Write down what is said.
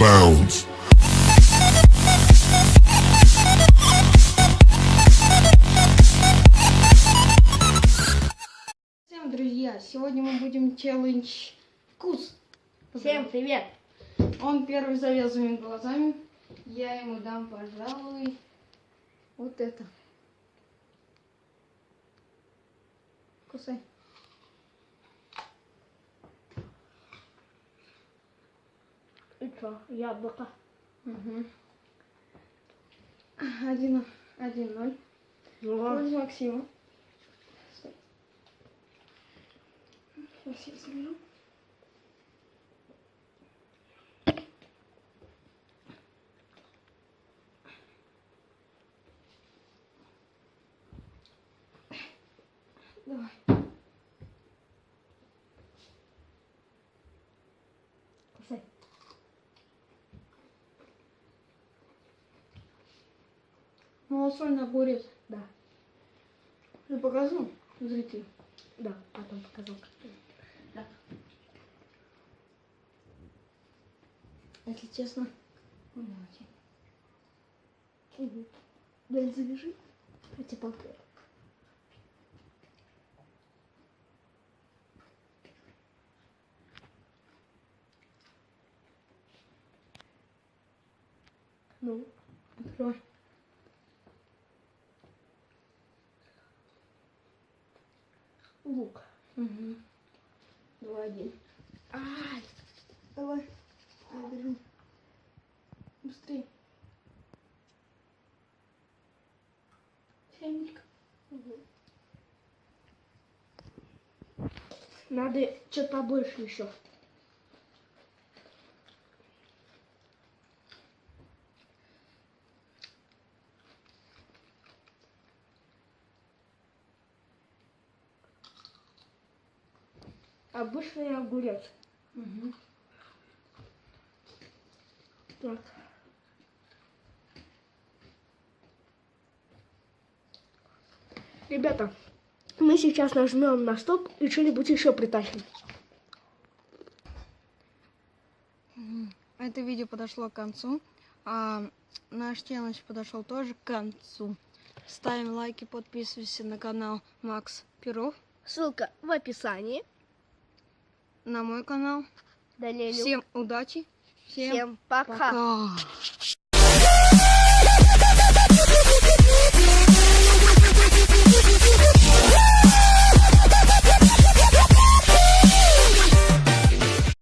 bounds. Всем, друзья, сегодня мы будем челлендж вкус. Всем привет! Он первый завязывает глазами. Я ему дам, пожалуй, вот это. Кусай. И что, яблоко? Угу. 1-0. Пользу Максима. Стой. Сейчас я заберу. Давай. Кусай. Малосольный огурец. Да, Ты показал зрителю? да, потом показал. Да. Если честно. Ну, давайте. Угу. Дай завяжи. Эти палки. Ну, Открой. лук. Угу. 2-1. Ай! Давай. Я держу. Быстрее. Семечко. Надо что-то побольше еще. Обычный огурец. Угу. Так. Ребята, мы сейчас нажмем на стоп и что-нибудь еще притащим. Это видео подошло к концу, а наш челлендж подошел тоже к концу. Ставим лайки, подписывайся на канал Макс Перов, Ссылка в описании. на мой канал. Далее. Всем удачи, Всем пока. пока.